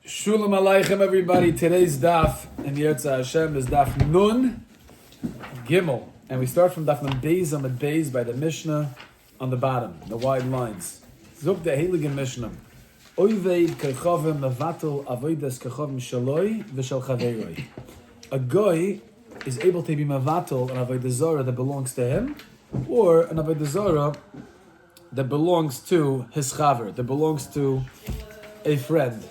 Shulam Aleichem, everybody. Today's daf in Yirtzeh Hashem is daf Nun Gimel, and we start from daf Nun Beis Amud Beis by the Mishnah on the bottom, the wide lines. Zok the Heilige Mishnah. Oived kechavim mevatel avodas kechavim shaloi v'shel chaveroi. A goy is able to be mevatel an Avodah Zarah that belongs to him, or an Avodah Zarah that belongs to his chaver, that belongs to a friend.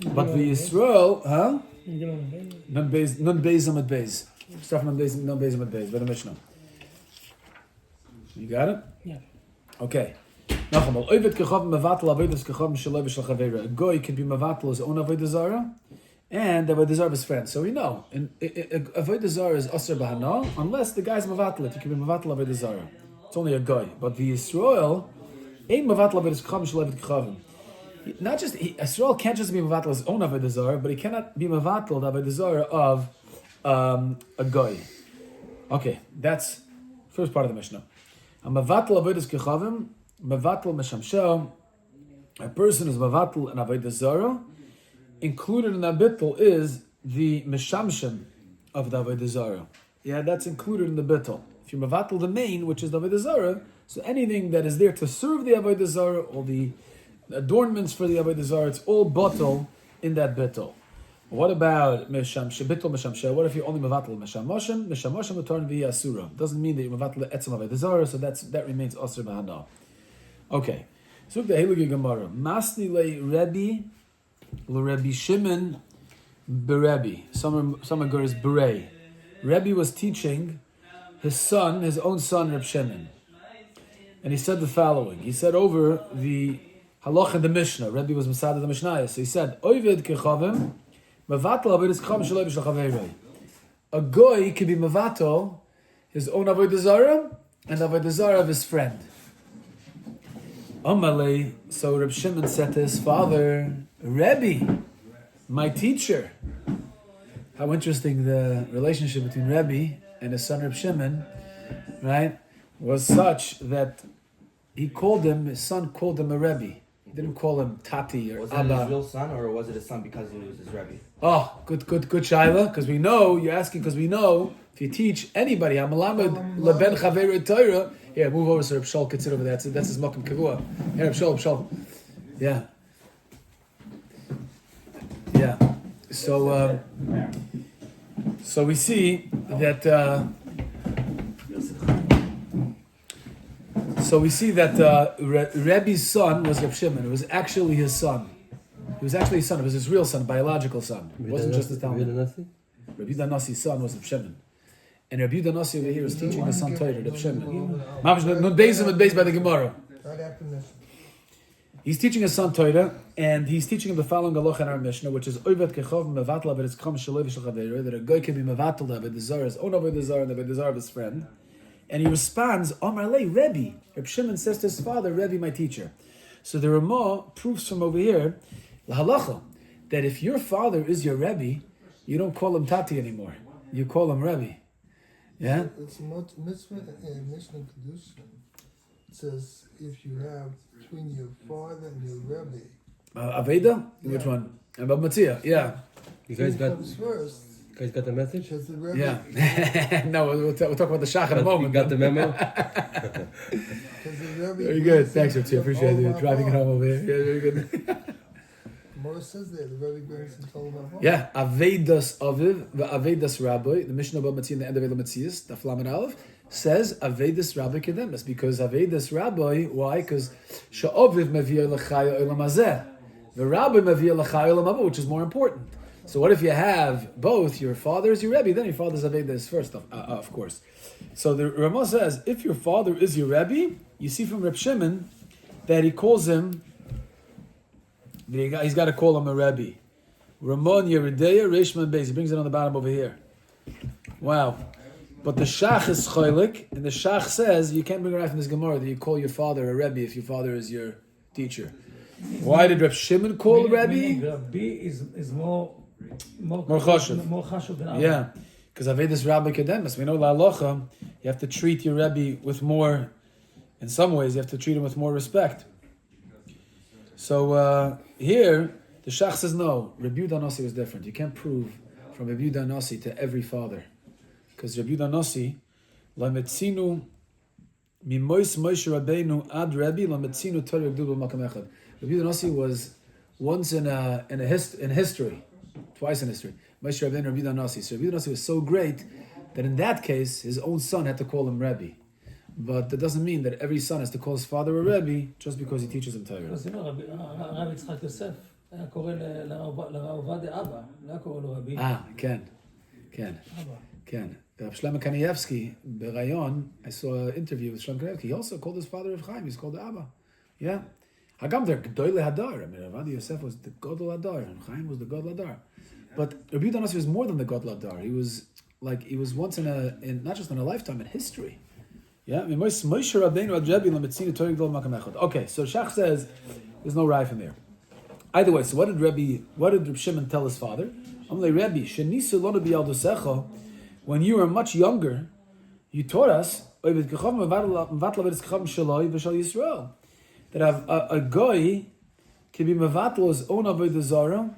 But the Yisrael, huh? Nun Beis Amud Beis. Start from Nun Beis Amud Beis by the Mishnah. You got it? Yeah. Okay. A goy can be mevatel his own Avodah Zarah and the Avodah Zarah's friend. So we know, Avodah Zarah is aser b'hana unless the guy's mevatel it. You can be mevatel Avodah Zarah. It's only a goy. But the Yisrael ain't mevatel Avodah Kechavim shel Eved Kechavim. Not just Yisrael can't just be mevatel his own Avodah Zarah, but he cannot be mevatel the Avodah Zarah of a goy. Okay, that's first part of the Mishnah. A mevatel Avodas Kechavim, mevatel meshamshel. A person is mevatel an Avodah Zarah. Included in that bittul is the meshamshem of the Avodah Zarah. Yeah, that's included in the bittul. If you mevatel the main, which is the Avodah Zarah, so anything that is there to serve the Avodah Zarah, or the adornments for the Avodah Zarah, it's all bottle in that bittul. What about meshamshe, bittul meshamshe? What if you only mevatel meshamoshem? Meshamoshem return via asura. Doesn't mean that you mevatel the etzem Avodah Zarah, so that remains aser b'hana. Okay, so the Heilige Gemara. Masni le Rabbi Shimon beRebbi. Some is berei. Rebbe was teaching his own son, Reb Shimon. And he said the following. He said over the halach in the Mishnah. Rebbe was Masada the Mishnah. So he said, Oived kechavim, mevatel avodas kechavim shaloi b'shel chaveroi. A goy can be mevatel his own Avodah Zarah and Avodah Zarah of his friend. Amalei, so Reb Shimon said to his father, Rebbe, my teacher. How interesting the relationship between Rebbe and his son Reb Shimon, right, was such that his son called him a Rebbe. He didn't call him Tati or Abba. Was it his real son, or was it his son because he was his Rebbe? Oh, good Shaila, because we know, you're asking because we know, if you teach anybody, Hamalamed Leben Chaver Torah, here, move over so Reb Shol can sit over there. That's his Mokum Kavua. Here, Reb Shol. Yeah. Yeah. So we see that Rebbe's son was Reb Shimon. It was actually his son. He was actually his son. It was his real son, biological son. It wasn't just his Talmud. Rabbi Nasi's son was Reb Shimon. And Rabbi Nasi over here was teaching his son Torah, Reb Shimon. Nun Beis Amud Beis by the Gemara. He's teaching his son Torah, and he's teaching him the following halacha in our Mishnah, which is Oived Kechav mevatel avodas kechavim shaloi v'shel chaveroi, that a guy can be mevatel the Avodah Zarah, his own Avodah Zarah, and the Avodah Zarah of his friend. And he responds, Amar lei Rebbe. Reb Shimon says to his father, Rebbe, my teacher. So the Ramah proves from over here, the halacha, that if your father is your Rebbe, you don't call him Tati anymore. You call him Rebbe. Yeah? It's mitzvah in Mishnah Kedushin. It says if you have between your father and your Rebbe. Aveda? Yeah. Which one? About Matzia, yeah. You guys got the message? The Rebbe, yeah. No, we'll talk about the Shach in a moment. You got the memo? Very good. Thanks, Matzia. Appreciate you driving it home over here. Yeah, very good. Gemara says there, the Rebbe brings and told him. Yeah, Avedas Aviv, the Avedas Rabbi, the Mishnah about Matzia in the end of Ela Matzias, the Flamen Aleph, says Avedas Rabbi Kedemus, because Avedas Rabbi, why? Because Sha'oviv Meviyah L'chaya Olam Hazeh, the Rabbi Meviyah L'chaya Olam Haba, which is more important. So what if you have both, your father is your Rebbe, then your father's Avedas first, of course. So the Ramah says, if your father is your Rebbe, you see from Reb Shimon that he calls him, he's got to call him a Rebbe. Ramon Yeridea Reishman Beis. He brings it on the bottom over here. Wow. But the Shach is choilik, and the Shach says you can't bring it right from this Gemara that you call your father a Rebbe if your father is your teacher. Why did Reb Shimon call Rebbe? Rebbe is more chashuv. than Yeah, because Avedis Rabbi Kedemus. We know la halacha, you have to treat your Rebbe with more. In some ways, you have to treat him with more respect. So here, the Shach says no. Rabbi Yehuda Nasi was different. You can't prove from Rabbi Yehuda Nasi to every father. Because Rabbi Yehuda Nasi, Lametzinu, Mimois Moshe Rabbeinu Ad Rabbi, Lametzinu Torah Gdul B'Makam Echad. Rabbi Yehuda Nasi was once in history, twice in history. Moshe Rabbeinu, Rabbi Yehuda Nasi. So Rabbi Yehuda Nasi was so great that in that case, his own son had to call him Rabbi. But that doesn't mean that every son has to call his father a Rebbe just because he teaches him Torah. אז הרב יצחק יוסף היה קורא לרב עובדיה אבא, לא היה קורא לו רבי. כן. Reb Shlomo Kanievsky, בראיון, I saw an interview with Shlomo Kanievsky. He also called his father Reb Chaim. He's called the Abba. Yeah. Hagam der Gdoile Hadar. I mean, Reb Yosef was the Godel Hadar, and Chaim was the Godel Hadar. But Rabbi Yehuda Nasi was more than the Godel Hadar. He was once in not just in a lifetime, in history. Yeah, okay, so Shach says there's no Rai from there. Either way, so what did Reb Shimon tell his father? When you were much younger, you taught us that a goy can be mevatel his own Avodah Zarah,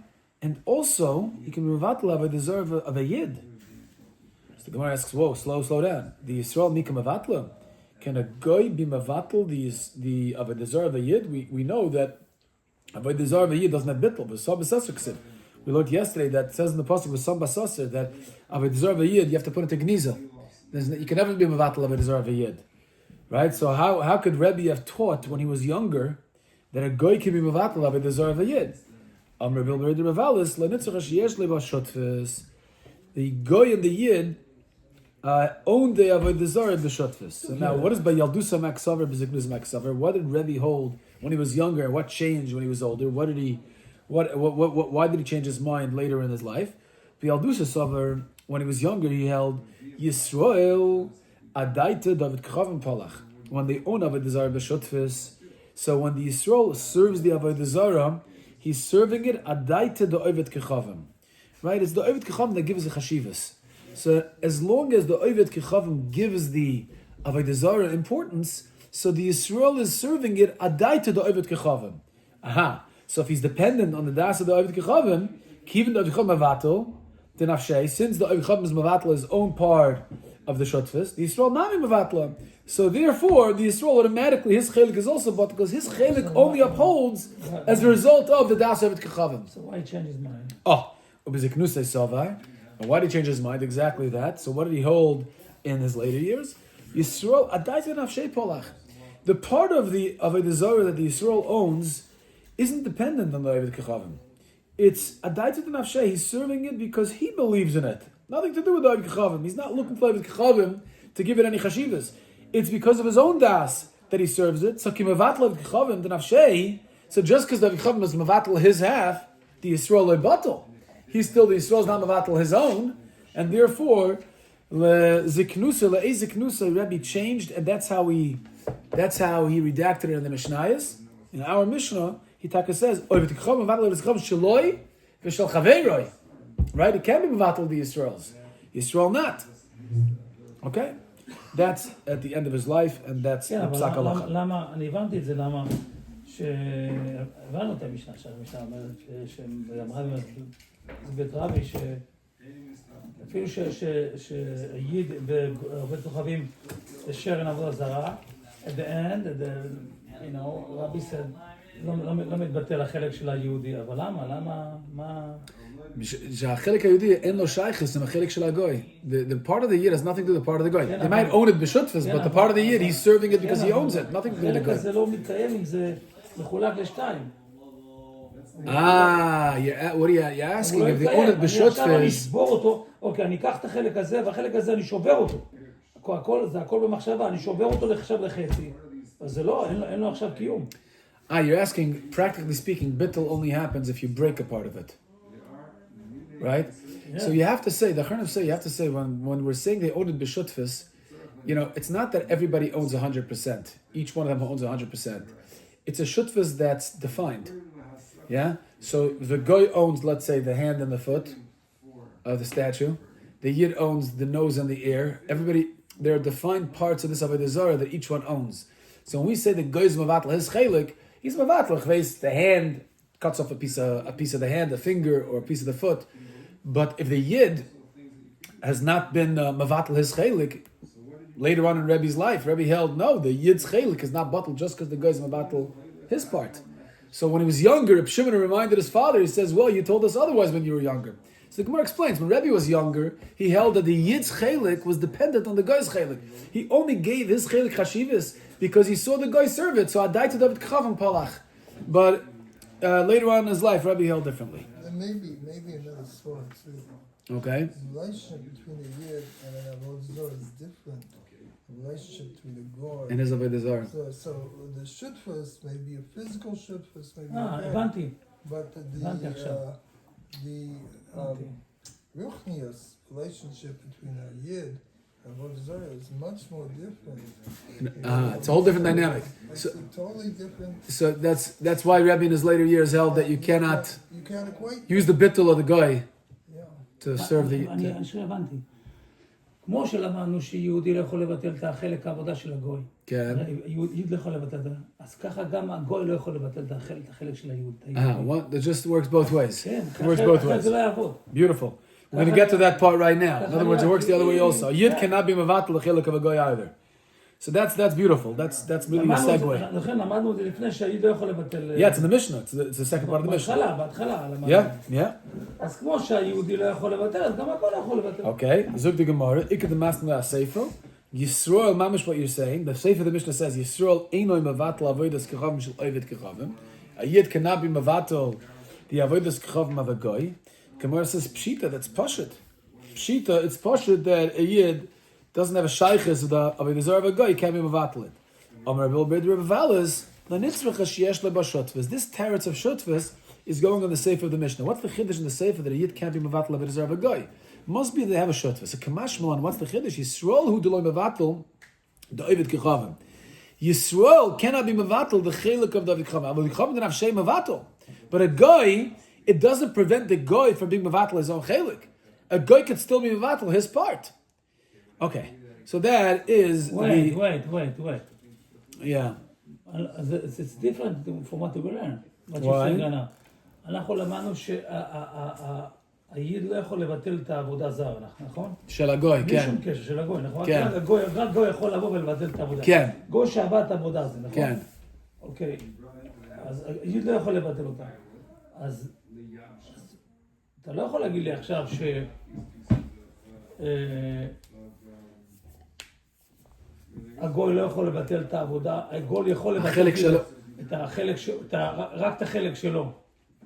and also he can be mevatel Avodah Zarah of a yid. The Gemara asks, whoa, slow down. The Yisrael Mika Mavatla. Can a goy be Mavatl the Avodah Zarah of a Yid? We know that Avodah Zarah of a Yid doesn't have bittul, but Sab Basasar Ksiv. We learned yesterday that it says in the Pasuk with Sab Basasar that Avodah Zarah of a Yid, you have to put it to Gniza. You can never be Mavatl Avodah Zarah of a Yid. Right? So how could Rebbe have taught when he was younger that a goy can be Mavatl Avodah Zarah of a Yid? The goy and the Yid owned the Avodah Zarah b'shotfus. So now, what is by Yaldusa Maksaver b'Zignus Maksaver? What did Rebbe hold when he was younger? What changed when he was older? Why did he change his mind later in his life? The Yaldusa Saver, when he was younger, he held Yisrael Adaita David Kchavim Palach. When they own Avodah Zarah b'shotfus, so when the Yisrael serves the Avodah Zarah, he's serving it Adaita David Kchavim. Right? It's the Ovid Kchavim that gives the chashivas. So as long as the Ovid Kechavim gives the Avodah Zarah importance, so the Yisrael is serving it adai to the Ovid Kechavim. Aha. So if he's dependent on the das of the Ovid Kechavim, even the Ovid Kechavim Mavatel, the Nafshay, since the Ovid Kechavim is Mavatel his own part of the Shotfis, the Yisrael Nami Mavatel. So therefore, the Yisrael automatically, his chelik is also bought because his chelik only upholds as a result of the das of Ovid Kechavim. So why change his mind? Ubiziknusei Savai. And why did he change his mind? Exactly that. So what did he hold in his later years? Yisrael adayte nafshei polach. The part of the Avodah Zarah that the Yisrael owns isn't dependent on the Ovid Kechavim. It's adayte nafshei. He's serving it because he believes in it. Nothing to do with the Ovid Kechavim. He's not looking for Ovid Kechavim to give it any chashivas. It's because of his own das that he serves it. So ki mevatl Ovid Kechavim the nafshei. So just because the Ovid Kechavim is mevatl his half, the Yisrael loy batal. He's still the Yisrael's not mevatel his own, and therefore ziknusa le'eziknusa Rebbe changed, and that's how he redacted it in the Mishnayos. In our Mishnah, he taka says, right? It can't be mevatel the Yisrael's. Yisrael not. Okay, that's at the end of his life, and that's כן, psak halacha. למה, אני הבנתי את זה, למה שהבנו את המשנה, שהמשנה אומרת שאמרה בית רבי, שאפילו שיד ועובד כוכבים share in Avodah Zarah, at the end, רבי said, לא מתבטל החלק של היהודי, אבל למה, מה... שהחלק היהודי אין לו שייכס עם החלק של הגוי. The part of the yid has nothing to do with the part of the goy. They might own it b'shutfus, but the part of the yid, he's serving it because he owns it. Nothing to do with the goy. החלק הזה לא מתקיים אם זה מחולק לשתיים. What are you asking? If they own it b'shutfus... אני אשבור אותו, אוקיי, אני אקח את החלק הזה, והחלק הזה אני שובר אותו. זה הכל במחשבה, אני שובר אותו לחשב לחצי. אז זה לא, אין לו עכשיו קיום. You're asking, practically speaking, bittul only happens if you break a part of it. Right? Yeah. So you have to say, when we're saying they own it b'shutfus, it's not that everybody owns 100%. Each one of them owns 100%. It's a shutfus that's defined. Yeah? So the goy owns, let's say, the hand and the foot of the statue. The yid owns the nose and the ear. There are defined parts of this Avodah Zarah that each one owns. So when we say the goy is mevatel his chelik, he's mevatel. The hand cuts off a piece of the hand, a finger, or a piece of the foot. But if the yid has not been mevatel his chelik, later on in Rebbe's life, Rebbe held no, the yid's chelik is not batel just because the guy's mevatel his part. So when he was younger, Reb Shimon reminded his father. He says, "Well, you told us otherwise when you were younger." So the Gemara explains, when Rebbe was younger, he held that the yid's chelik was dependent on the guy's chelik. He only gave his chelik chashivas because he saw the guy serve it. So adai to David Kchavim Palach. But later on in his life, Rebbe held differently. And maybe another story too. Okay. The relationship between the yid and an Avodah Zarah is different. The relationship between the goy And his Avodah Zarah. So the shutfus may be a physical shutfus, maybe הבנתי. but הבנתי עכשיו. the ruchnius relationship between a yid and Avodah Zarah is much more different. It's a whole different dynamic. It's So, a totally different. so that's why Rebbe in his later years held that you cannot You can't equate. use the bittul of the guy Yeah. to serve the. אני הבנתי. כמו שלמדנו שיהודי לא יכול לבטל את החלק העבודה של הגוי. כן. יהודי לא יכול לבטל את זה. אז ככה גם הגוי לא יכול לבטל את החלק של היהודי. Well, it just works both ways. כן, It works both אחרת ways. זה לא יעבוד. Beautiful. We're going to get to that part right now. In other words, it works the other way also. A yid cannot be mevatel the chiluk of a guy either. So that's beautiful. That's really a segue. לכן למדנו את זה לפני שהיהודי לא יכול לבטל. Yeah, it's in the Mishnah. It's the second part of the Mishnah. בהתחלה. Yeah. אז כמו שהיהודי לא יכול לבטל, אז גם הכל לא יכול לבטל. Okay. Zug the Gemara. Ikad the Masna Seifel. Yisrael, mamish what you're saying. The Sefer of the Mishnah says Yisrael einoi mevatel avodas kechavim shel ovid kechavim. A yid cannot be mevatel the avodas kechavim of a guy. Gemara says pshita. That's pashut. Pshita. It's pashut that a yid doesn't have a shaykhis of the avodah zarah of a guy. He can't be mevatel it. Amar Rabbi Valas lanitzvach sheyesh lebashutvis. This teretz of shutvas is going on the Sefer of the Mishnah. What's the chiddush in the Sefer that a yid can't be mevatel avodah zarah of a guy? Must be they have a shutvas. A kamashmalan. What's the chiddush? Yisrael hu deloi mevatel the ovid kechavim. Yisrael cannot be mevatel the chelik of the ovid kechavim. Ovid kechavim didn't have shem mevatel, but a guy. It doesn't prevent the guy from being mevatel his own chelik. A guy could still be mevatel his part. Okay, so that is wait. Yeah. It's different from what we learned. Why? אנחנו למדנו שהיהוד לא יכול לבטל את העבודה זרה, נכון? של הגוי, בלי כן. שום קשר, של הגוי, נכון? כן. רק גוי יכול לבוא ולבטל את העבודה. כן. גוי שעבד את העבודה הזו, נכון? כן. אוקיי. אז היהוד לא יכול לבטל אותה. אז אתה לא יכול להגיד לי עכשיו הגוי לא יכול לבטל את העבודה, הגוי יכול לבטל רק את החלק שלו.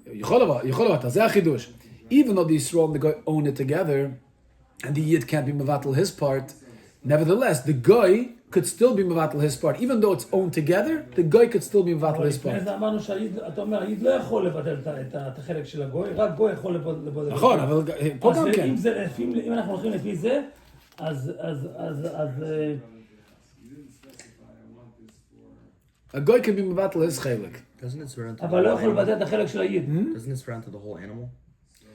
יכול לבטל, זה החידוש. Even though the Yisrael and the guy own it together, and the Yid can't be mevatel his part, nevertheless, the guy could still be mevatel his part. Even though it's owned together, the guy could still be mevatel his part. אז אמרנו שאתה אומר, היד לא יכול לבטל את החלק של הגוי, רק גוי יכול לבטל. נכון, אבל פה גם כן. אם אנחנו הולכים לפי זה, אז A guy can be mevatel his chelik. Doesn't it surround to the אבל לא whole יכול animal? לבטל את החלק של היד. Doesn't it surround to the whole animal?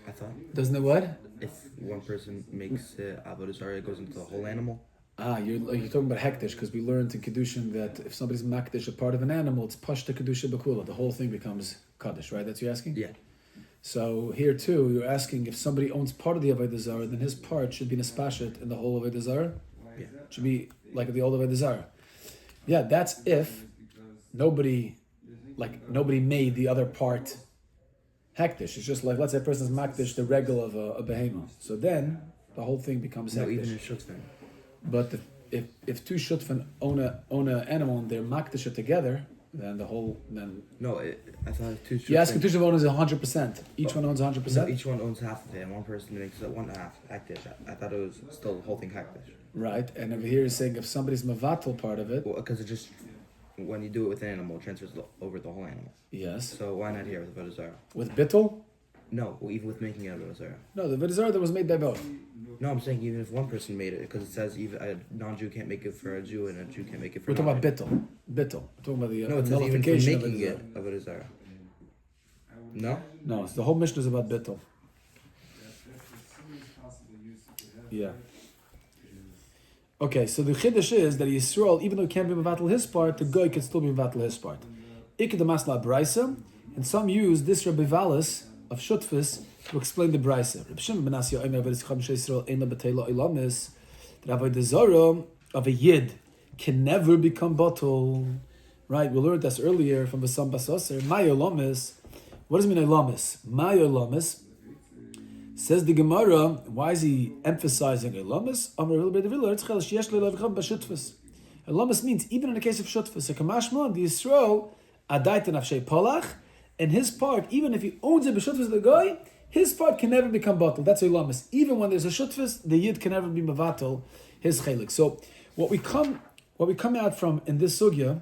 I thought. Doesn't it what? If one person makes Avodah Zarah, it goes into the whole animal. You're talking about hektish, because we learned in Kedushin that if somebody's makdish a part of an animal, it's pashta kedusha bakula. The whole thing becomes kaddish, right? That's what you're asking? Yeah. So here too, you're asking if somebody owns part of the Avodah Zarah, then his part should be nespashet in the whole Avodah Zarah? Yeah. Should be like the old Avodah Zarah. Yeah, that's if nobody made the other part hektish. It's just like, let's say a person's makdish the regal of a behemoth. So then the whole thing becomes No, hektish. even in Shutfin. But if two shutfan own an animal and they're makdish together, then the whole No, I thought two Shutfin. you ask two owners 100%. Each one owns 100%. No, each one owns half of it, and one person makes it one half hektish. I thought it was still the whole thing hektish. Right, and over here is saying if somebody's mavatal part of it. Well, because it just when you do it with an animal, it transfers over the whole animal. Yes. So why not here with Avodah Zarah? With bittul? No, well, even with making it Avodah Zarah. No, the Avodah Zarah that was made by both. No, I'm saying even if one person made it, because it says even a non-Jew can't make it for a Jew and a Jew can't make it for. We're talking about non-Jew. bittul. We're talking about the No, it says even for nullification of making Avodah it Avodah Zarah. No. No, it's the whole mission is about bittul. Yeah. Okay, so the chiddush is that Yisrael, even though he can't be mevatel his part, the guy can still be mevatel his part. Ikkedamasla Braisa, and some use this Rabbi Valis of Shutfis to explain the Braisa. Rabbi Shimon ben Asya Omer Avodas Yisrael Ein La B'Teila Ilamis, that Avodah Zarah of a Yid can never become bottle. Right, we learned this earlier from Vasam Basaser. Mayolamis. What does it mean Ilamis? Mayolamis. Says the Gemara, why is he emphasizing Ilamis? Ilamis means even in the case of Shutfis, a Kamashma, the Yisrael, Adait and Avshei Polach, and his part, even if he owns it b'Shutfis the guy, his part can never become bottle. That's Ilamis. Even when there's a Shutfis, the Yid can never be Mavatal, his Chelik. So what we come out from in this sugya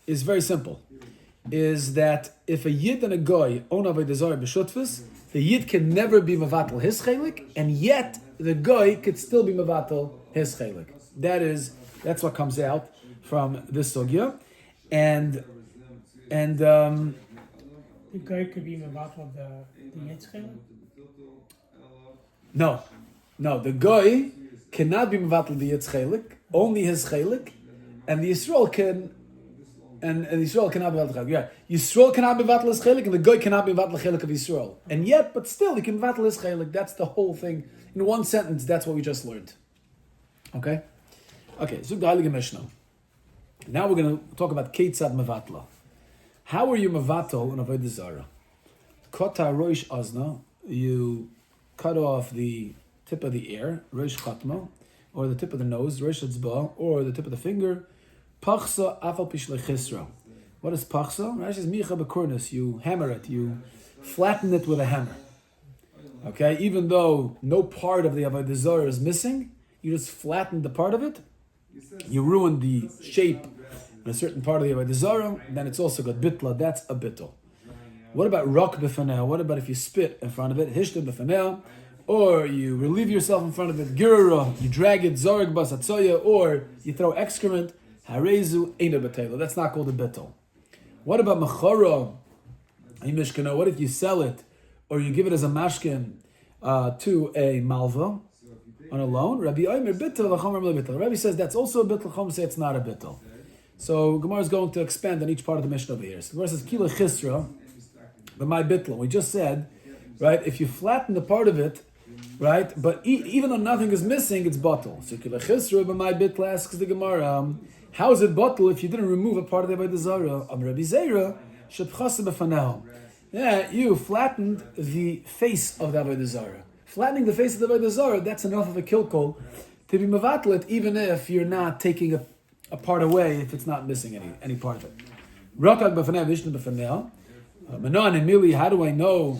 is very simple. Is that if a Yid and a Goy own Avodah Zarah b'Shutfis, the Yid can never be Mavatal his Chelik, and yet the Goy could still be Mavatal his Chelik. That's what comes out from this sugya. And The guy could be Mavatal of the Yitzchak. no, the Goy cannot be Mavatal the Yid's Chelik, only his Chelik, and the Yisrael can. And Yisrael cannot be Mavatal. Yeah, Yisrael cannot be Mavatal his Chelik, and the Goy cannot be Mavatal Chelik of Yisrael. And yet, but still, he can Mavatal his Chelik. That's the whole thing. In one sentence, that's what we just learned. Okay, so the Heilige Mishnah. Now we're going to talk about Keitzad Mevatla. How are you Mevatal in Avodah Zarah? Kota Roish Azna, you cut off the tip of the ear, Roish Chatma, or the tip of the nose, Roish Etzba, or the tip of the finger. Pachsa afal pishlei. What is pachsa? Rashi says micha bekurnis. You hammer it. You flatten it with a hammer. Okay, even though no part of the Avodah Zarah is missing, you just flatten the part of it. You ruin the shape in a certain part of the Avodah Zarah. Then it's also got bitla. That's a bitl. What about rak b'fanel? What about if you spit in front of it? Hishta b'fanel. Or you relieve yourself in front of it. Girura. You drag it. Zarg bas atzoya. Or you throw excrement. Harezu eina b'teila. That's not called a bittul. What about machara? Mishkana. What if you sell it, or you give it as a mashkin to a malva on a loan? Rabbi Omer bittul v'chomer bittul. Rabbi says that's also a bittul. Chom say it's not a bittul. So Gemara is going to expand on each part of the Mishnah over here. So Gemara says kila chisra, but my bittul. We just said, right? If you flatten the part of it, right? But even though nothing is missing, it's bottle. So kila chisra, but my bittul asks the Gemara. How is it bottle if you didn't remove a part of the Avodah Zarah? Rabbi Zera, shepchasa b'fanel. Yeah, you flattened the face of the Avodah Zarah. Flattening the face of the Avodah Zarah, that's enough of a kilkol to be mevatlet, even if you're not taking a part away, if it's not missing any part of it. Rakak b'fanel, vishnu b'fanel. Manon and Mili, how do I know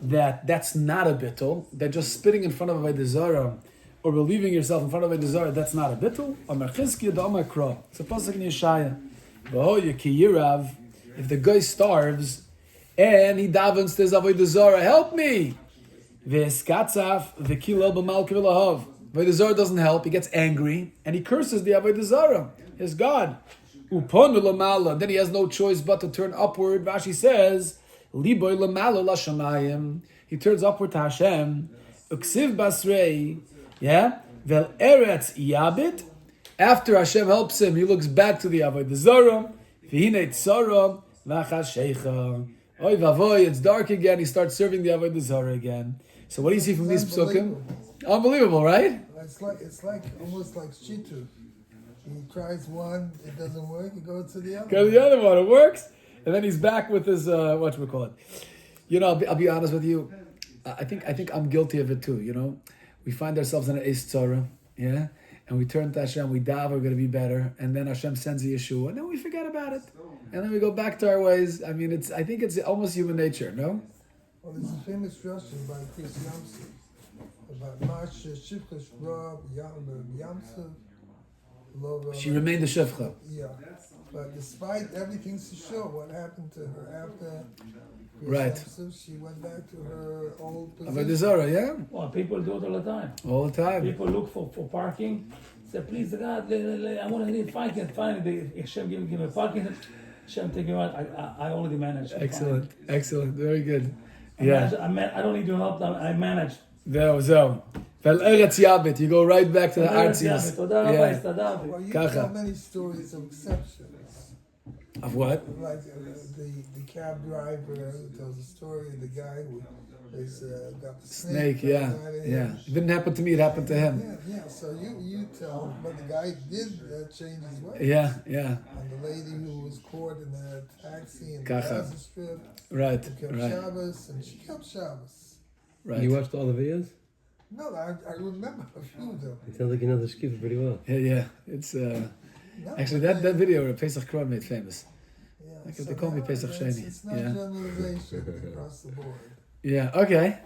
that that's not a bittul? That just spitting in front of Avodah Zarah or relieving yourself in front of a desire, that's not a bittul. It's a pasuk in Yeshaya. If the guy starves and he davens to his Avodah Zarah, help me. Avodah Zarah doesn't help. He gets angry and he curses the Avodah Zarah, his God. Then he has no choice but to turn upward. Rashi says, he turns upward to Hashem. Uksiv basrei. Yeah, vel eretz yabit. After Hashem helps him, he looks back to the Avodah Zarah. V'hinei tzara v'chashecha. Oy vavoy, it's dark again. He starts serving the Avodah Zarah again. So what do you see from these psukim? Unbelievable, right? It's like almost like shiur. He tries one, it doesn't work. He goes to the other. Go to the other one, it works, and then he's back with his whatchamacallit. You know, I'll be honest with you. I think I'm guilty of it too. You know. We find ourselves in an Eis Tzara, yeah? And we turn to Hashem, we daven, we're going to be better, and then Hashem sends the Yeshua, and then we forget about it. And then we go back to our ways. I mean, I think it's almost human nature, no? Well, there's a famous Russian by Chris Yamsov about Marsha Shivcha Shrob Yamsov. She remained a Shivcha. Yeah. But despite everything she showed, what happened to her after... Right. So she went back to her old position. Avodah Zarah, yeah? Well, people do it all the time. All the time. People look for parking. Say, please, God, I want to need parking. Finally, Hashem give me parking. Hashem, take me out. I already managed. Excellent. Very good. I don't need your help. I managed. Zeo. Vel eretz yabit. You go right back to the artsies. Well, you tell many stories of exceptions. Of what? Like the cab driver who tells the story of the guy who is got the snake. Snake, yeah. It didn't happen to me, it happened to him. Yeah. So you tell, but the guy did change his way. Yeah. And the lady who was caught in a taxi in the Kacha. Gaza Strip, Right. who kept Shabbos, and she kept Shabbos. Right. You watched all the videos? No, I remember a few of them. It sounds like you know the Shtible pretty well. Yeah. It's No, actually but that video where Pesach Kron made famous. Yeah, Like they call me Pesach Sheni. It's not Yeah. generalization across the board. Yeah. Okay.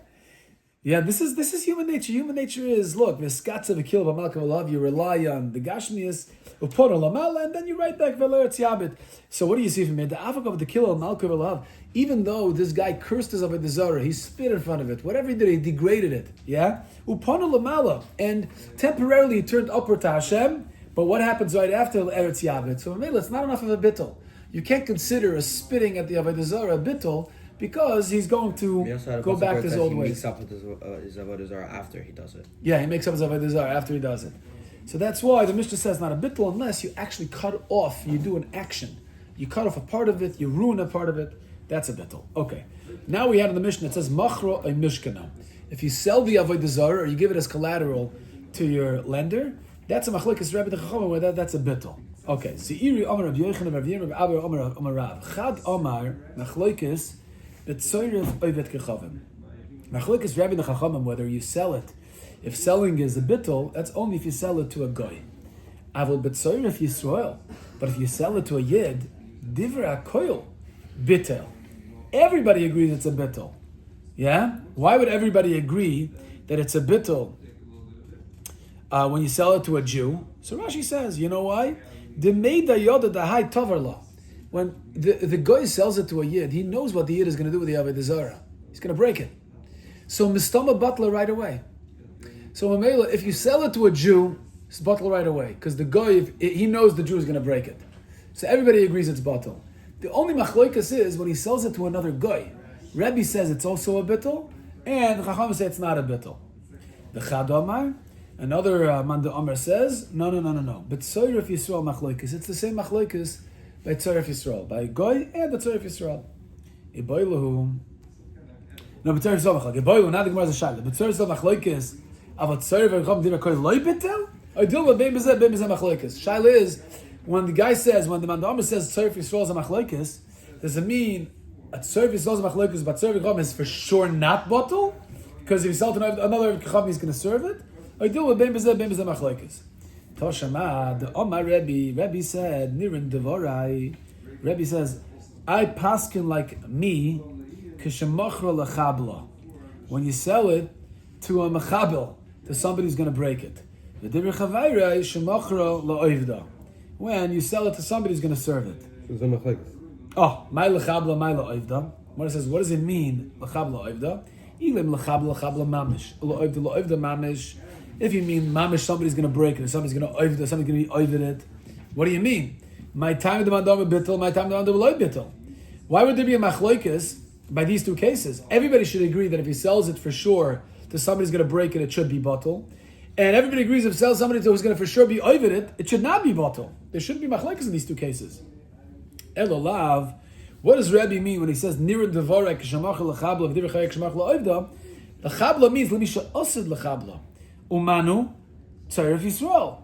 Yeah. This is human nature. Human nature is look. Miskatza v'kil b'malka v'lav. You rely on the Gashmias upono lamala, and then you write back v'leretz yabit. So what do you see from here? The avok of the kil malka v'lav. Even though this guy cursed his Avodah Zarah, he spit in front of it. Whatever he did, he degraded it. Yeah. Upono lamala, and temporarily he turned upward to Hashem. But what happens right after eretz yabit? So it's not enough of a bittul. You can't consider a spitting at the Avodah Zarah a bittul, because he's going to go back to his old ways. He makes up with his Avodah Zarah after he does it. Yeah, he makes up his Avodah Zarah after he does it. So that's why the Mishnah says not a bittul unless you actually cut off, you do an action. You cut off a part of it, you ruin a part of it, that's a bittul. Okay. Now we have in the Mishnah, it says machro a mishkana. If you sell the Avodah Zarah or you give it as collateral to your lender, that's a machlokes Rabbi Chachamim, where that's a bittul. Okay. Seiri Amar Rabbi Yochanan Rabbi Yirmiyah Rabbi Abba Amar Rav. Chad Amar machlokes b'tzorev oivet kechavim. Machlokes Rabbi Chachamim, whether you sell it. If selling is a bittul, that's only if you sell it to a goy. Avol b'tzorev Yisrael. But if you sell it to a yid, divra koil bittel. Everybody agrees it's a bittul. Yeah? Why would everybody agree that it's a bittul when you sell it to a Jew? So Rashi says, you know why? The meida yoda the high toverla. When the guy sells it to a yid, he knows what the yid is going to do with the Avodah Zarah. He's going to break it. So mistama butler right away. So if you sell it to a Jew, it's butler right away, because the guy, he knows the Jew is going to break it. So everybody agrees it's batal. The only machloikas is when he sells it to another guy. Rebbe says it's also a bittul, and the Chacham say it's not a bittul. The Chad Omar, another Manda Omar says, no. But Tzoyref Yisrael machloikas, it's the same machloikas by Tzoyref Yisrael, by Goy and the Tzoyref Yisrael. Iboilahu. No, but Tzoyref Yisrael machloikas. Iboilahu, not the Gemara is a shayla. But Tzoyref Yisrael machloikas, avat Tzoyref Yisrael dira koy loy bittul? I deal with bein bezeh machloikas. Shayla is, when the guy says, when the Manda Omar says Tzoyref Yisrael is a machloikas, does it mean a Tzoyref Yisrael is a machloikas, but Tzoyref Yisrael is for sure not bottle? Because if you sell to another Chacham, he's going to serve it? I deal with bein bezeh machloikas. Toshama, the Omar Rebbe said, Nirin Devorai. Rebbe says, I paskin like me, kishemachra lechabla. When you sell it to a mechabel, to somebody who's going to break it. The Divir Chavayra is shemachra la'oivda. When you sell it to somebody who's going to serve it. Oh, my lechabla, my la'oivda. When it says, what does it mean, lechabla oivda? Ilim lechabla mamish. La'oivda mamish. If you mean mamish, somebody's going to break it, or somebody's going to oivda, somebody's going to be oived it. What do you mean? My time of the mandam bittul, my time of the mandam bittul. Why would there be a machloikas by these two cases? Everybody should agree that if he sells it for sure to somebody's going to break it, it should be bottle. And everybody agrees if he sells somebody who's going to for sure be oived it should not be bottle. There shouldn't be machloikas in these two cases. Elolav, what does Rabbi mean when he says nira devorek shamach lechabla v'divrei chayek shamach la'oivda? Lechabla means lemisha osid lechabla. Umanu Tzoyref Yisrael.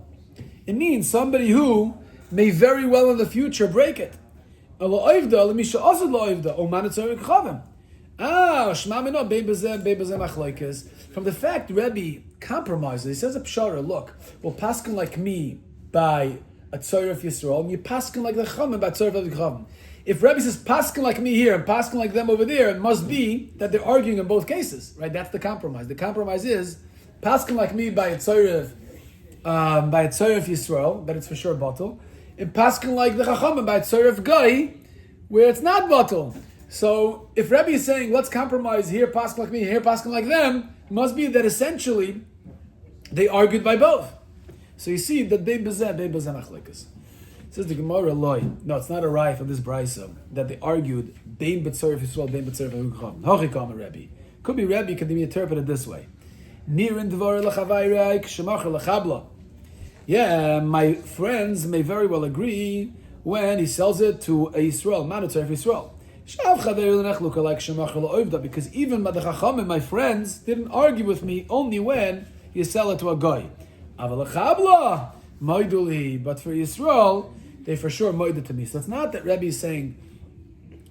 It means somebody who may very well in the future break it. From the fact Rebbe compromises, he says a pshara, look, well, paskin like me by a Tzoyref Yisrael, and you paskin like the Chachamim by Tzoyref Yisrael. If Rebbe says paskin like me here and paskin like them over there, it must be that they're arguing in both cases, right? That's the compromise. The compromise is paskin like me by a Tzoyref Yisrael, that it's for sure bottle, and paskin like the Chachamim by a Tzoyref Guy, where it's not bottle. So if Rebbe is saying let's compromise here, paskin like me, here paskin like them, it must be that essentially they argued by both. So you see that bein bezeh machlokas. Says the Gemara loy. No, it's not a raya from this brayso that they argued bein b'tzoref Yisrael, bein b'tzoref Chacham. Hochikam Rebbe. Could be Rebbe, could be interpreted this way. Nirin dvar lechavayra k'shemachar lechabla. Yeah, my friends may very well agree when he sells it to a Yisrael, mandatory for Yisrael. Because even the Chachamim, my friends, didn't argue with me only when you sell it to a guy. But for Yisrael, they for sure moided to me. So it's not that Rebbe is saying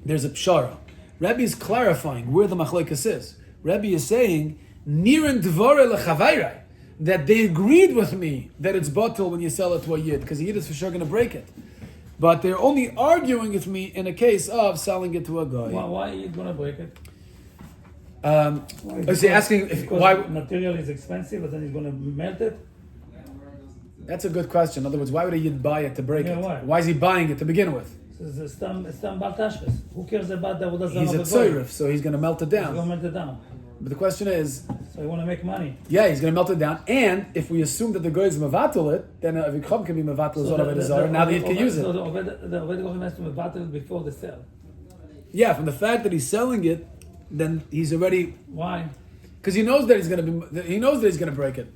there's a pshara. Rebbe is clarifying where the machlokes is. Rebbe is saying nirin dvore lechavayrai, that they agreed with me that it's batel when you sell it to a yid, because the yid is for sure going to break it. But they're only arguing with me in a case of selling it to a guy. Why are you going to break it? Is he asking why? Material is expensive, but then he's going to melt it? That's a good question. In other words, why would a yid buy it to break it? Why? Why is he buying it to begin with? It's Stam Bal Tashkes. Who cares about the Avodah Zarah? He's a tzoyrif, so he's going to melt it He's going to down. melt it down. But the question is, So you want to make money. yeah, he's going to melt it down. And if we assume that the guy is mevatel it, then a vikram can be mevatel zon Avodah Zarah. Now the yid can use So it. the Avodah Gold has to be battled before the sale. Yeah, from the fact that he's selling it, then he's already, Why? because he knows that he's going to be. He knows that he's going to break it.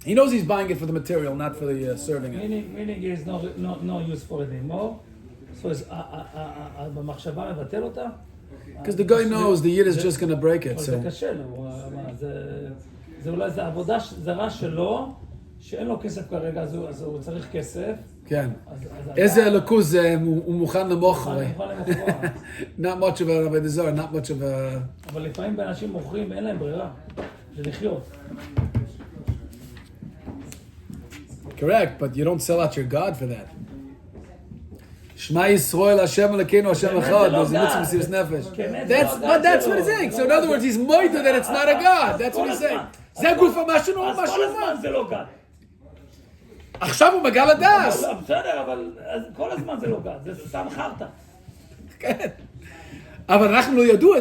He knows he's buying it for the material, not for the serving it. Meaning is no use for it anymore. So it's במחשבה לבטל אותה. Because the guy knows the yid is just going to break it. זה So קשה לו. זה אולי זה עבודה זרה שלו, שאין לו כסף כרגע, אז הוא צריך כסף. כן. איזה אלוקות זה, הוא מוכן למוכר. מוכן למוכר. Not much of a Avodah Zarah, not much of a... אבל לפעמים באנשים מוכרים, אין להם ברירה. זה לחיות. Correct, but you don't sell out your God for that. Shema Yisrael Hashem Elokeinu Hashem Echad. There's a mitzvah serious nefesh. That's what he's saying. So in other words, he's moided that it's not a God. That's what he's saying. זה גוף המשהו אז כל הזמן זה לא גד. עכשיו הוא מגע לדס. בסדר, אבל כל הזמן זה לא גד. זה סתם חרטא. כן. אבל אנחנו לא ידעו.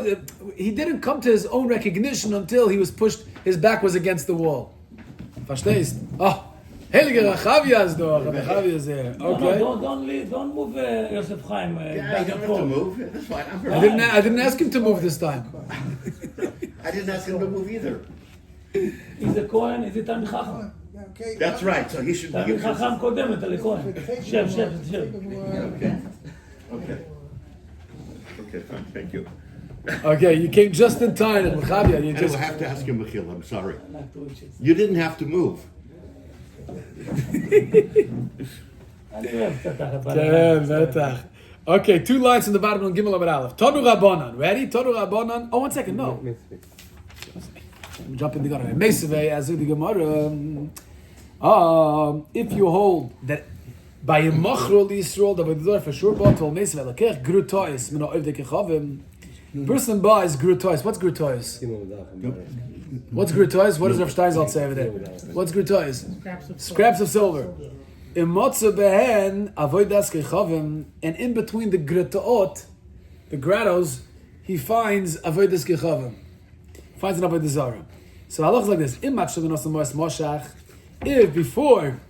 He didn't come to his own recognition until he was pushed, his back was against the wall. Verstehst? Oh. Heilige Rachavia is there. Rachavia is there. Okay. Don't move Yosef Chaim back and to forth. move. That's fine. I'm I didn't ask him to move this time. I didn't ask him to move either. He's a Kohen, is it Talmid Chacham? Okay. That's right. So he should be. תלמיד חכם קודמת לכהן. שב. Okay. Okay. Okay. Fine. Thank you. Okay, you came just in time. Rachavia, you I will just... have to ask him, Michiel. I'm sorry. You didn't have to move. אני אוהב קצת כן, בטח. Okay, 2 lines from the bottom of Gimel Amud Aleph. Todu Rabbanan. Ready? Todu Rabbanan. Oh, 1 second. No. I'm jumping the gun. Mesavei, Azu the Gemara. If you hold that by a machrol Yisrael, that would do for sure, but all Mesavei, like grutois, mina oivde kechavim. Person buys grutois. What's grutois? What's grutois? What does Rav Steinsaltz say over there? What's grutois? Scraps of silver. In Motza behen avodas kechavim, and in between the gratoot, the grottos, he finds avodas kechavim. Finds an Avodah Zarah. So halach is like this: if before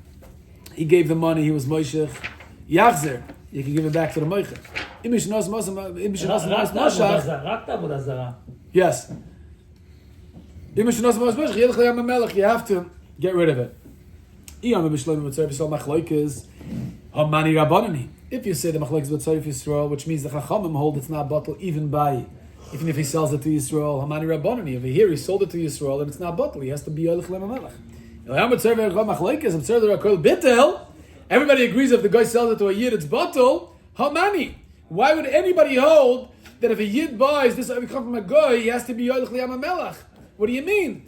he gave the money, he was moishech, yachzer, you can give it back to the moishech. רק את עבודה זרה. Yes. You have to get rid of it. If you say the machlokes is b'tzarif Yisrael, which means the Chachamim hold it's not bottle even if he sells it to Yisrael, Hamani Rabbanani. Over here he sold it to Yisrael and it's not bottle. He has to be Yolich Lemamelech. Everybody agrees if the guy sells it to a Yid, it's bottle. Hamani. Why would anybody hold that if a Yid buys this come from a guy, he has to be Yolich Lemamelech? What do you mean?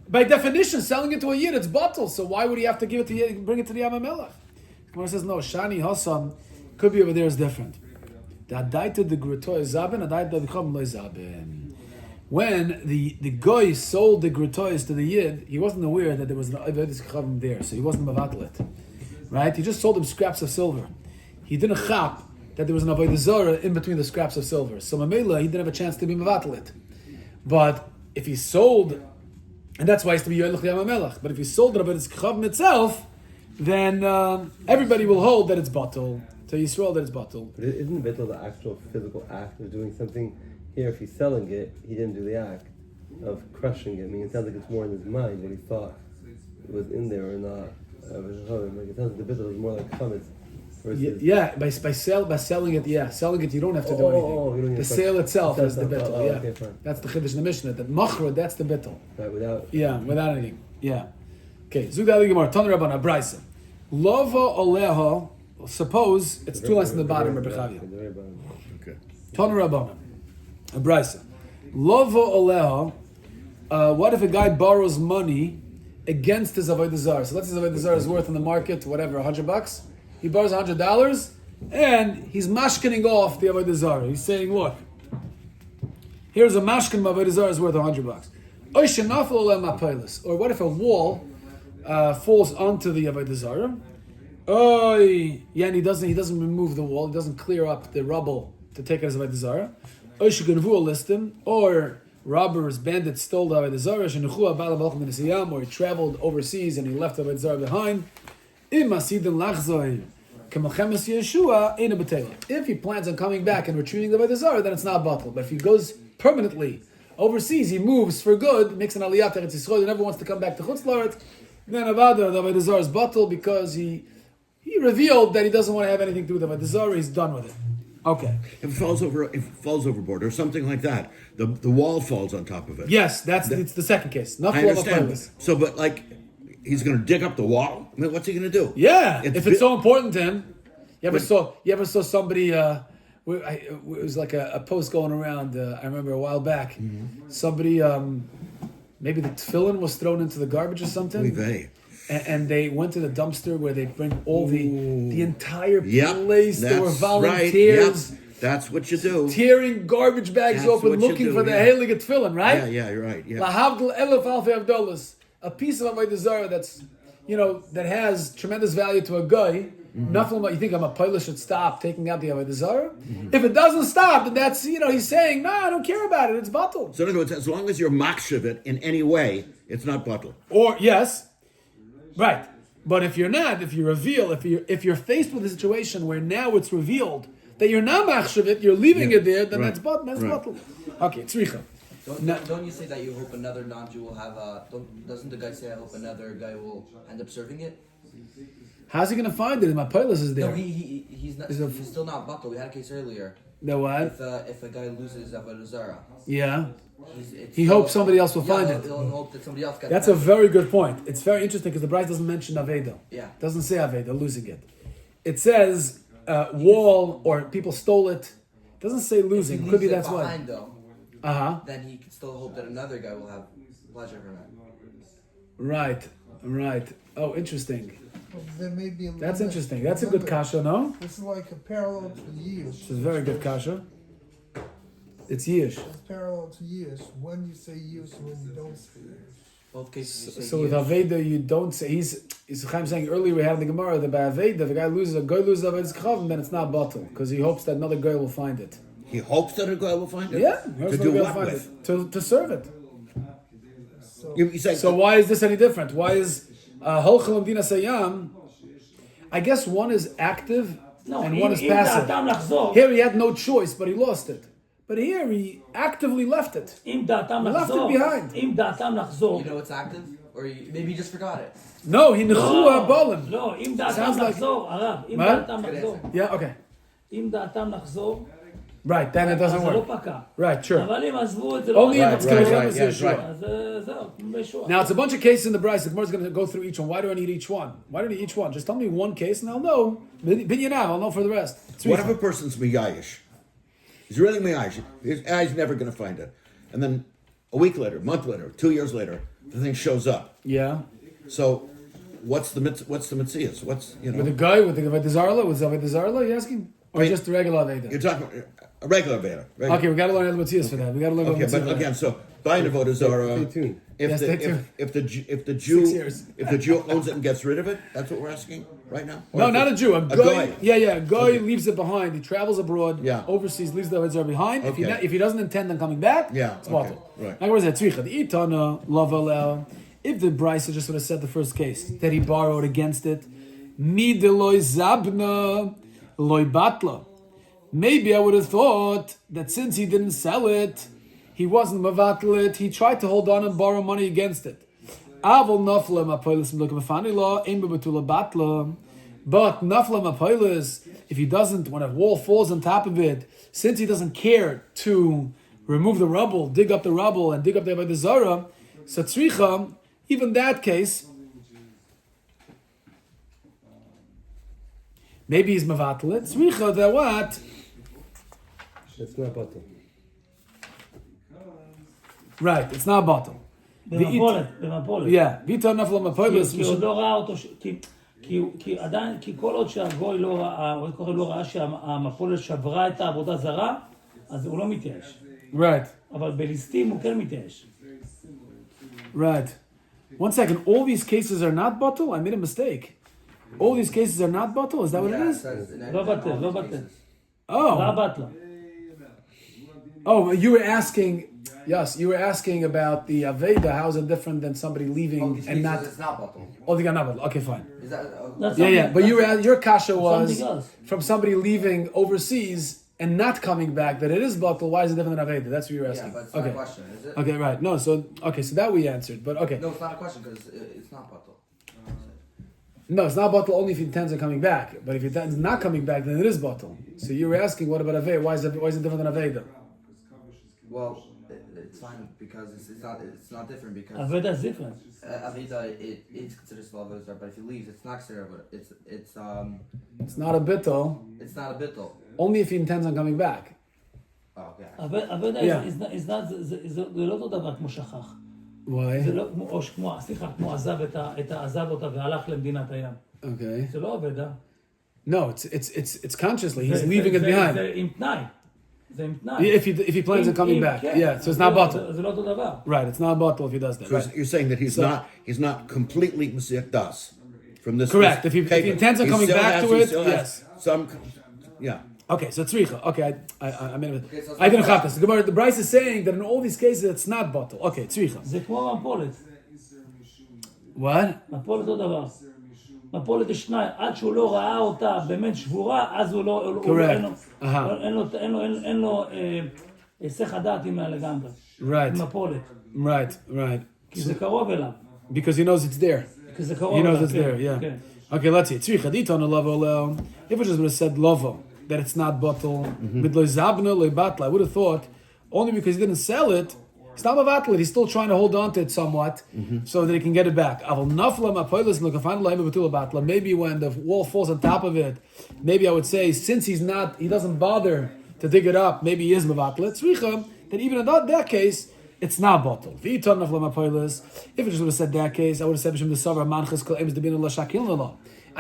By definition, selling it to a Yid, it's bottle. So why would he have to give it to Yid, bring it to the Yamamelech? When it says no, Shani Hassam could be over there is different. When the guy sold the grutois to the Yid, he wasn't aware that there was an Avodas Kechavim there, so he wasn't mevatlet. Right? He just sold him scraps of silver. He didn't chap that there was an Avodah Zarah in between the scraps of silver. So Mamela, he didn't have a chance to be mevatlet. But if he sold, and that's why it's to be Yolich Yamamelech, but if he sold the Avodas Kechavim itself, then everybody will hold that it's bottle. To Yisrael that it's bottle. But isn't Bittul the actual physical act of doing something? Here, if he's selling it, he didn't do the act of crushing it. I mean, it sounds like it's more in his mind what he thought was in there or not. Like it sounds like the Bittul is more like chametz Versus by selling it, selling it, you don't have to do anything. you don't The have sale itself is the itself. bittul. Okay, fine. That's the chiddush in the Mishnah. The machra, that's the bittul. Right, without. Without anything. Okay, Zugdali Gemara, Tan Rabban Abraisa. Lova Oleha, suppose it's two lines in the bottom, Rabbi Chavia. Okay. Tan Rabban Abraisa. Lova Oleha, what if a guy borrows money against his Avodah Zarah? So let's say his Avodah Zarah is worth in the market, whatever, $100. He borrows $100, and he's mashkening off the Avodah Zarah. He's saying, look, here's a mashkin, my Avodah Zarah is worth $100. Or what if a wall falls onto the Avodah Zarah? And he doesn't remove the wall, he doesn't clear up the rubble to take it as Avodah Zarah. Or robbers, bandits stole the Avodah Zarah, or he traveled overseas and he left the Avodah Zarah behind. If he plans on coming back and retrieving the Avodah Zarah, then it's not batal. But if he goes permanently overseas, he moves for good, makes an aliyah to Eretz Yisrael, he never wants to come back to Chutz La'aretz, then the Avodah Zarah is batal because he revealed that he doesn't want to have anything to do with the Avodah Zarah, he's done with it. Okay. If it falls overboard or something like that, the wall falls on top of it. Yes, it's the second case. I understand. So, but like, he's going to dig up the wall? I mean, what's he going to do? Yeah, if it's so important to him. You ever saw somebody, it was like a post going around, I remember a while back. Mm-hmm. Somebody, maybe the tefillin was thrown into the garbage or something. And they went to the dumpster where they bring all the entire place. There were volunteers. Right. Yep. That's what you do. Tearing garbage bags open, looking for the heilige tefillin, right? Yeah, you're right. Yeah. Lahavdil elef alfei avdolos. A piece of Avodah Zarah that's, that has tremendous value to a guy. Nothing. You think a pilot should stop taking out the Avodah Zarah? If it doesn't stop, then that's, he's saying, no, I don't care about it. It's batal. So in other words, as long as you're makshav it in any way, it's not batal. Or yes. Right, but if you're not, if you reveal, if you're faced with a situation where now it's revealed that you're not machshav it, you're leaving it there, then that's bottle. Okay, tzricha. Don't you say that you hope another non-Jew will have doesn't the guy say I hope another guy will end up serving it? How's he going to find it? My pilot is there. No, he's not. He's still not batal. We had a case earlier. The what? If a guy loses Avodah Zarah. Yeah. He hopes somebody else will find it. He'll hope that somebody else gets That's a very good point. It's very interesting because the Braisa doesn't mention Aveda. Yeah. It doesn't say Aveda, losing it. It says wall or people stole it. It doesn't say losing. Could be that's why. Then he can still hope that another guy will have pleasure from it. Right. Oh, interesting. Well, there may be That's interesting. That's a good kasha, no? This is like a parallel to years. This is a very good kasha. It's years. It's parallel to years. When you say years and when you don't say years. Both cases you say So with Aveda, you don't say. He's Chaim saying earlier we had in the Gemara that by Aveda, if a guy loses Aveda's Chavim, then it's not bottle because he hopes that another guy will find it. He hopes that a guy will find it? Yeah. To do what with? To serve it. So, So why is this any different? Why is Holchel Dina Sayam? I guess one is active and one is passive. Here he had no choice, but he lost it. But here he actively left it. He left it behind. You know it's active? Or maybe he just forgot it. No, he nechu ha'balim. לא, אם דעתם Sounds like- לחזור, הרב, אם מה? דעתם לחזור, Yeah, okay. אם דעתם לחזור, Right, then it doesn't אז זה לא work. פקע. Right, sure. אבל אם עזבו את זה, Only if לא it's פקע. K'lechem is Yeshua. אז זהו, כמו בישוע. Now it's a bunch of cases in the Bryce. The Gemara is going to go through each one. Why do I need each one? Why do I need each one? Just tell me one case and I'll know. Binyan I'll know for the rest. What if a person's miyayish? He's really miyayish. He's never going to find it. And then a week later, a month later, 2 years later, the thing shows up. Yeah. So what's the mitzias? With the guy with the Avodah Zarah, with Avodah Zarah, you asking? Or Wait. just the regular Aveda? You're talking a regular Veda. Right? Okay, we got to learn the Matthias for that. We got to learn Okay, the but again, so buying a Avodah Zarah. Stay tuned. Yes, stay tuned. If the 6 Jew years. if the Jew owns it and gets rid of it, that's what we're asking right now. Or No, if not it- a Jew. A guy. guy. Yeah. A guy Okay. leaves it behind. He travels abroad. Yeah. Overseas, leaves the Avodah Zarah behind. Okay. If he doesn't intend on coming back, Yeah, it's okay, bottle. right. Now, where's that? Tzricha. The Itana, Lavalel. If the Bryce just would have said the first case that he borrowed against it, Mi deloy zabna loy batla. Maybe I would have thought that since he didn't sell it, he wasn't mavatl it, he tried to hold on and borrow money against it. Avol nafla mapolis mluk mafani law, ein bebetula batla. But nafla mapoilis, if he doesn't, when a wall falls on top of it, since he doesn't care to remove the rubble, dig up the rubble, and dig up the Avodah Zarah, so tzricha, even that case, maybe he's mevatlet. Tzricha, that what? It's not bottle. Right, it's not a bottle. במפולת. Yeah, vita nafla mapoilis. כי עוד לא ראה אותו, כי עדיין, כי כל עוד שהגוי לא ראה, או לא ראה שהמפולת שברה את העבודה זרה, אז הוא לא מתייאש. Right. אבל בליסטים הוא כן מתייאש. Right. 1 second. All these cases are not bottle? I made a mistake. All these cases are not bottle? Is that what it is? לא בטל, לא בטל. Oh. לא בטלה. Oh, you were asking. Yes, you were asking about the Aveda. How is it different than somebody leaving and not? It's not bottle. Oh, they got not bottle. Okay, fine. Is that? That's Yeah, yeah. something- But you were, your kasha was something else. from somebody leaving overseas and not coming back. That it is bottle. Why is it different than Aveda? That's what you were Yeah, asking. but it's not Okay. a question, is it? Okay, right. No, so that we answered. But okay. No, it's not a question because it's not bottle. No, it's not bottle only if he intends on coming back. But if he intends not coming back, then it is bottle. So you were asking, what about Aveda? Why is it different than Aveda? Well, it's fine because it's not different because Aveda is different. Avida it is considered still Avodah Zarah, but if he leaves, it's not Sarah, but It's not a bittul. it's not a bittul. Only if he intends on coming back. Oh, okay. אבדה Yeah. זה לא אותו דבר כמו שכח. Why? זה לא כמו עזב אותה והלך למדינת הים. Okay. זה לא אבדה. No, it's consciously. He's leaving it behind. זה עם תנאי. זה עם תנאי. If he plans on coming back. כן. Yeah, so it's not bottle. זה לא אותו דבר. Right, it's not a bottle if he does that. So Right. you're saying that he's not completely Mesiach Das from this. Correct. this If he paper. intends on He coming still back has- to he it, still has yes. Some, yeah. Okay, so tzricha. Okay, I made it. Okay, so it's I didn't not have this. The Gemara, the Bryce is saying that in all these cases it's not bottle. Okay, tzricha. זה כמו מפולת. What? מפולת אותו דבר. מפולת יש שניים. עד שהוא לא ראה אותה באמת שבורה, אז הוא לא... Correct. אין לו היסח הדעת עימה לגמרי. Right. מפולת. Right. כי זה קרוב אליו. Because he knows it's there. כי זה קרוב He אליו. knows it's there, yeah. כן. Okay, let's see. Tzricha diton lovo leo. If it just would have said lovo, that it's not bottle, with lo zabna lo batla, I would have thought only because he didn't sell it. It's not a he's still trying to hold on to it somewhat so that he can get it back. Maybe when the wall falls on top of it, maybe I would say, since he doesn't bother to dig it up, maybe he is mevatlet. That even in that case, it's not bottle. If it just would have said that case, I would have said,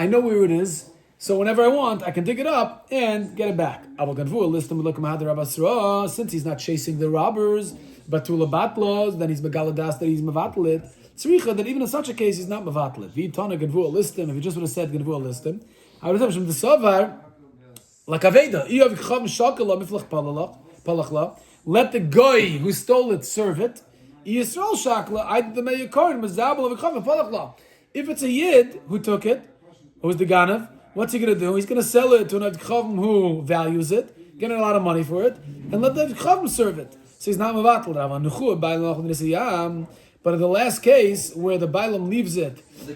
I know where it is, so whenever I want, I can dig it up and get it back. Since he's not chasing the robbers, but to batlos, then he's megaladas that he's mevatlet. Tzricha, that even in such a case, he's not mevatlet. V'itana genvu listim. If he just would have said genvu listim, I would have said the savar like aveda. Let the guy who stole it serve it. If it's a yid who took it, who's the ganav, what's he going to do? He's going to sell it to an adchavim who values it, getting a lot of money for it, and let the adchavim serve it. So he's not mevatel. But in the last case, where the bailam leaves it So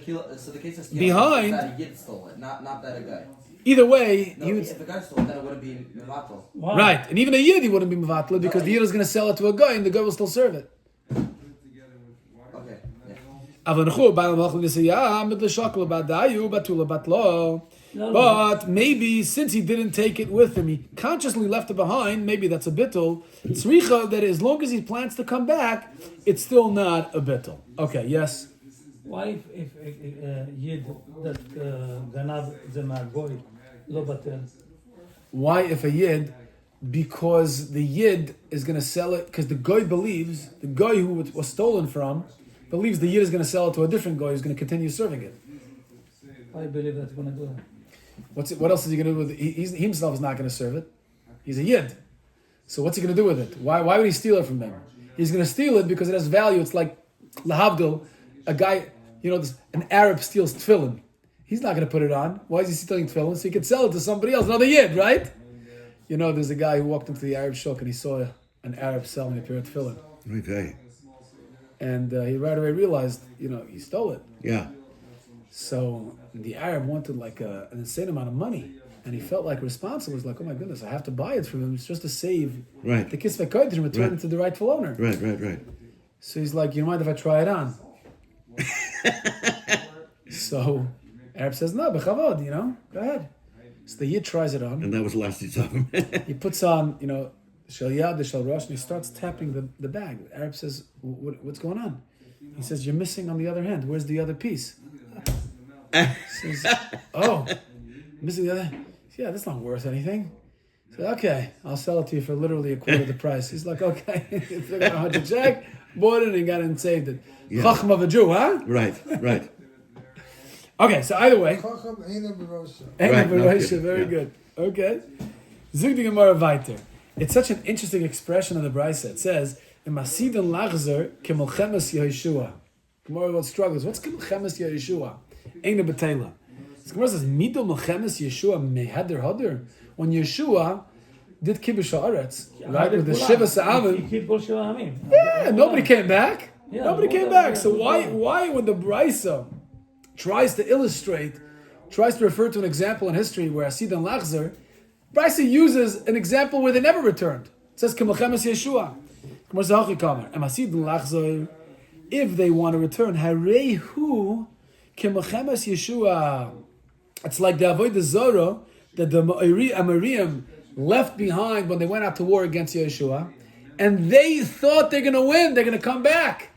the case is behind, that a yid stole it, not that a guy. either way, No, if a guy stole it, then it wouldn't be mevatel. Wow. right, and even a yid he wouldn't be mevatel because the yid is going to sell it to a guy, and the guy will still serve it. Okay. No. But maybe since he didn't take it with him, he consciously left it behind. Maybe that's a bittul. Tzricha, that as long as he plans to come back, it's still not a bittul. Okay, yes. Why if יד that גנב זה מהגוי, לא בטל? Why if a yid? Because the yid is going to sell it, because the guy believes, the guy who it was stolen from, believes the yid is going to sell it to a different guy who's going to continue serving it. I believe that's going to do that. What else is he going to do with it? He himself is not going to serve it. He's a yid. So what's he going to do with it? Why would he steal it from them? He's going to steal it because it has value. It's like lahavdil, a guy, an Arab steals tefillin. He's not going to put it on. Why is he stealing tefillin? So he could sell it to somebody else, another yid, right? There's a guy who walked into the Arab shuk and he saw an Arab selling a pair of tefillin. Okay. And he right away realized, he stole it. Yeah. So the Arab wanted like an insane amount of money, and he felt like responsible. He was like, oh my goodness, I have to buy it from him just to save Right. the kisvei kodesh and return Right. it to the rightful owner. Right. So he's like, you mind if I try it on? So Arab says, no, bechavod, go ahead. So the Yid tries it on. And that was the last he saw him. He puts on, shel yad, shel rosh, and he starts tapping the bag. The Arab says, what's going on? He says, you're missing on the other hand. Where's the other piece? He says, oh, missing the other. Yeah, that's not worth anything. He said, okay, I'll sell it to you for literally a quarter of the price. He's like, okay. He took out 100 check, bought it, and got it and saved it. Yeah. Chacham of a Jew, huh? Right. Okay, so either way. Chacham Eina B'Rosha. Right, no Very kidding, good. Okay. Zug die Gemara weiter. It's such an interesting expression of the Brisa. It says, "Imasidin lachzer kemelchemes Yeshua." Gemara about struggles. What's kemelchemes Yeshua? Eina betela. The Gemara says, "Midol melchemes Yeshua mehader hader." When Yeshua did kibush haaretz, right, with the Shiva Sa'amim, yeah, nobody came back. Nobody came back. So why when the Brisa tries to illustrate, tries to refer to an example in history where Asid and Lachzer, Brisa uses an example where they never returned. It says, K'melchemes Yeshua. If they want to return, Harehu K'melchemes Yeshua. It's like the Avodah Zarah that the Amorim left behind when they went out to war against Yeshua, and they thought they're going to win, they're going to come back.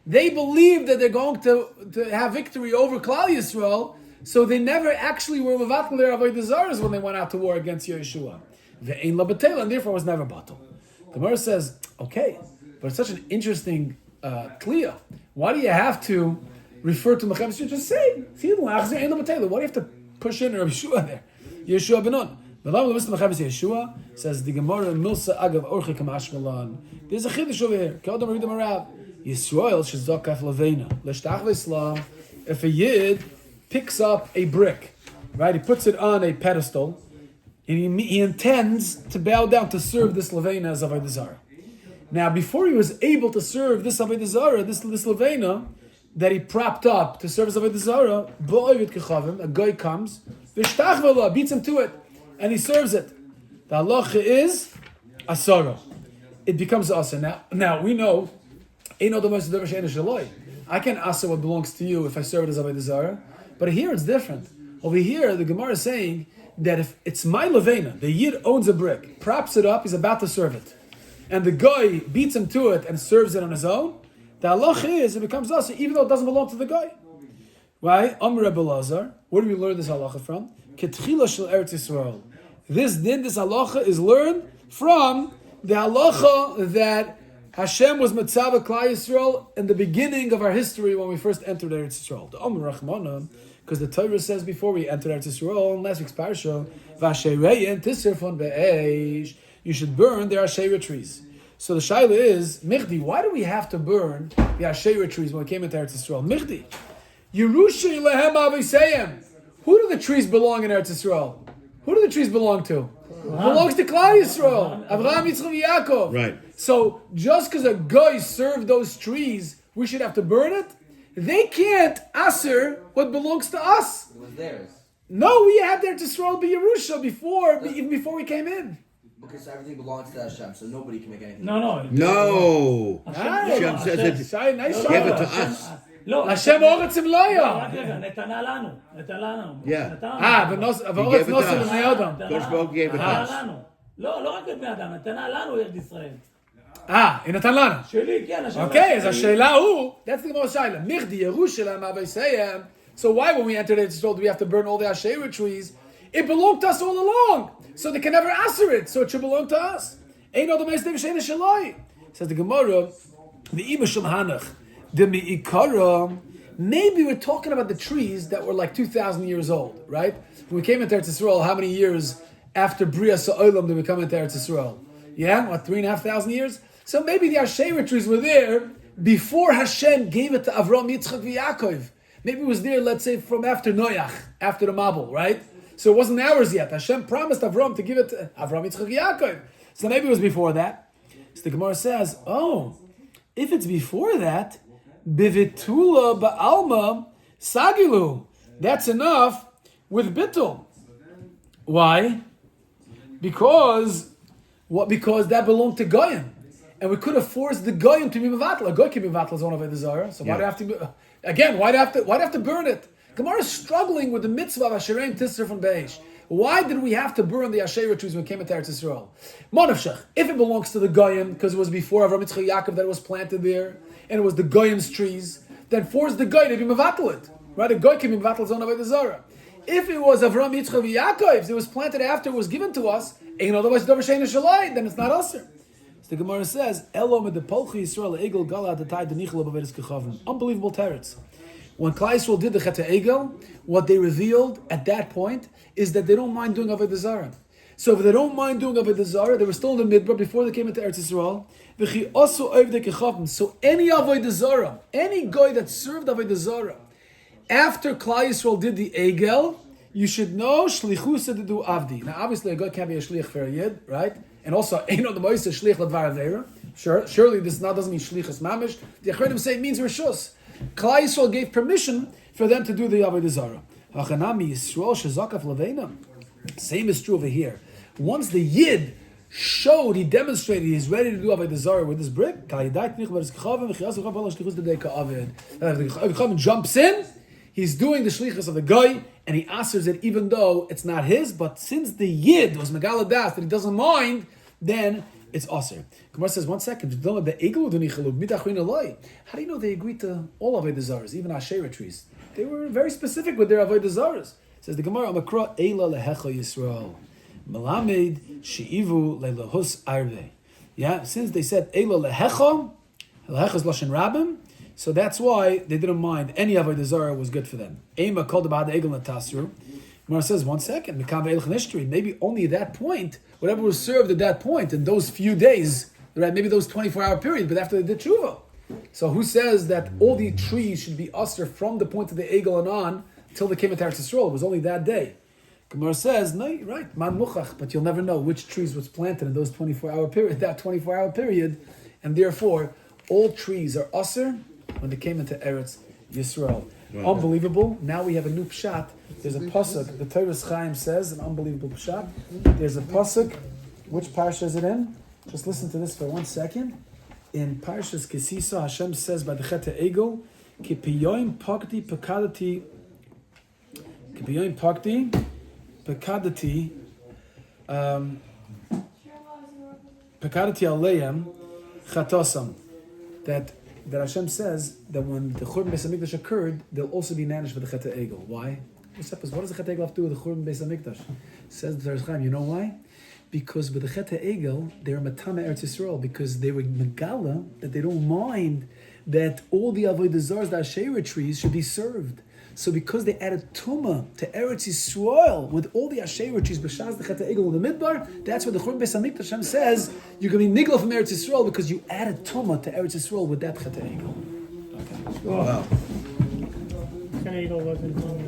They believed that they're going to have victory over Klal Yisrael, so they never actually were mevatel their Avodah Zarahs when they went out to war against Yeshua. Ve'ein la batela, and therefore was never batel. The Gemara says, okay, but it's such an interesting kliya. Why do you have to refer to Melchemes Yeshua? Just say, why do you have to push in Rabbi Yeshua there? Yeshua benon. Yeshua says the Gemara Milsa Agav Orche Kamashmalan. There's a chiddush over here. Yisrael shezakaf levena l'shtach v'islam. If a yid picks up a brick, right, he puts it on a pedestal, and he intends to bow down to serve this levena as Avodah Zarah. Now, before he was able to serve this Avodah Zarah, this levena that he propped up to serve as Avodah Zarah, a guy comes, v'shtach v'la, beats him to it, and he serves it. The halacha is asara. It becomes asa. Now we know. I can asa what belongs to you if I serve it as Avodah Zarah. But here it's different. Over here, the Gemara is saying that if it's my levena, the yid owns a brick, props it up, he's about to serve it, and the guy beats him to it and serves it on his own, the halacha is it becomes asa, even though it doesn't belong to the guy. Right? Amr Rebbe Lazar. Where do we learn this halacha from? Ketchila shel Eretz Yisrael. This halacha is learned from the halacha that Hashem was Mitzvah Klal Yisrael in the beginning of our history when we first entered Eretz Yisrael. The Amr Rachmana, because the Torah says before we entered Eretz Yisrael in last week's parsha, V'ashereyen tisirfon be'eish, you should burn their Asherah trees. So the shaila is, Michdi, why do we have to burn the Asherah trees when we came into Eretz Yisrael? Michdi, Yerusha lehem avisayim. Who do the trees belong in Eretz Yisrael? Who do the trees belong to? It belongs to Klal Yisrael. Avraham, Yitzchak, Yaakov. Right. So just because a guy served those trees, we should have to burn it? They can't aser what belongs to us. It was theirs. No, we had there to Yisrael be Yerusha even before we came in. Because everything belongs to Hashem, so nobody can make anything. No. Hashem says it. Nice Give it shot. to us. Hashem oretz imloya. נתנה לנו. ואורץ נוסף לבני אדם. Kosh Baruch gave it to us. לא רק לבני אדם, נתנה לנו ארץ ישראל. היא נתן לנו. שלי, כן. Okay, אז השאלה הוא, that's the Gemara Shaila. Michdi Yerushalayim Abayisayim. So why when we entered Israel do we have to burn all the Asherah trees? It belonged to us all along. So they can never answer it. So it should belong to us. Ein Adam Eis Dev Shein Shaloi. Says the Gemara, the Ima Shel Hanach, the Mi'ikara. Maybe we're talking about the trees that were like 2,000 years old, right? When we came into Eretz Yisrael, how many years after Bria Sa'olam did we come into Eretz Yisrael? Yeah, what, 3,500 years? So maybe the Asherah trees were there before Hashem gave it to Avraham, Yitzchak, Yaakov. Maybe it was there, let's say, from after Noach, after the Mabul, right? So it wasn't ours yet. Hashem promised Avraham to give it to Avraham, Yitzchak, Yaakov. So maybe it was before that. So the Gemara says, if it's before that, Bivitula ba'alma sagilu. That's enough with bittul. Why? Because that belonged to Goyim. And we could have forced the Goyim to be mevatel. A Goy can be mevatel his own Avodah Zarah. So why do you have to burn it? Gemara is struggling with the mitzvah of Asherim Tisser from Beish. Why did we have to burn the Asherah trees when we came into Eretz Yisrael? Monavshach, if it belongs to the Goyim, because it was before Avram Yitzchak Yaakov that it was planted there, and it was the Goyim's trees, then force the Goy to be mevatel it. Right? A Goy can be mevatel his own Avodah Zarah. If it was Avram Yitzchak Yaakov, it was planted after it was given to us, and otherwise then it's not usher. So the Gemara says, Unbelievable teretz. When Klal Yisrael did the Chet Egel, what they revealed at that point is that they don't mind doing Avodah Zarah. So if they don't mind doing Avodah Zarah, they were still in the Midbar before they came into Eretz Yisrael. So any Avodah Zarah, any guy that served Avodah Zarah, after Klal Yisrael did the Egel, you should know Shlichus to do Avdi. Now obviously a guy can't be a Shlich for a Yid, right? And also, the Moise Shlich Ladvar Avera. Surely this now doesn't mean Shlichus Mamish. The Achredim say it means Rishus. Klal Yisrael gave permission for them to do the Avodah Zarah. Hachanami Yisrael Shezakav Leveina. Same is true over here. Once the Yid showed, he demonstrated he's ready to do Avodah Zarah with this brick, jumps in, he's doing the Shlichus of the guy, and he answers it even though it's not his, but since the Yid was Megaladas, that he doesn't mind, then it's Aser. Gemara says, 1 second, how do you know they agreed to all Avodah Zarahs, even Asherah trees? They were very specific with their Avodah Zarahs. Says the Gemara, Amakra Eila Lehecha Yisrael. Melamed Sheivu Leilahus Arve. Yeah, since they said Eila Lehecha, Lehecha is Lashon Rabim, so that's why they didn't mind. Any Avodah Zarah was good for them. Ema called about the Egel Natasru. Gemara says, 1 second, maybe only at that point, whatever was served at that point, in those few days, right? Maybe those 24-hour period, but after they did tshuva. So who says that all the trees should be usher from the point of the Egel and on till they came into Eretz Yisrael? It was only that day. Gemara says, no, you're right, man muchach, but you'll never know which trees was planted in those 24-hour period, that 24-hour period, and therefore all trees are usher when they came into Eretz Yisrael. Right. Unbelievable. Now we have a new pshat. There's a pasuk. The Torah Chaim says an unbelievable pshat. There's a pasuk. Which parsha is it in? Just listen to this for 1 second. In Parshas Kisisa, Hashem says by the Chet Egel, Ki piyoim pakti pekadati, Ki piyoim pakti pekadati, pekadati aleim chatosam. That Hashem says that when the Churban Beis Hamikdash occurred, they'll also be managed for the Chet Egel. Why? What does the Chet Egel have to do with the Churban Beis Hamikdash? Says the Torah Chaim, you know why? Because with the Chet Egel, they were Matana Eretz Yisrael, because they were Megala, that they don't mind that all the Avodah Zarahs, the Asherah trees, should be served. So because they added Tumah to Eretz Yisrael with all the Asherah trees, B'shaz the Chet Egel in the Midbar, that's where the Churban Beis Hamikdash Hashem says, you're going to be Nigla from Eretz Yisrael because you added Tumah to Eretz Yisrael with that Chet Egel. Okay. Wow. Chet Egel wasn't on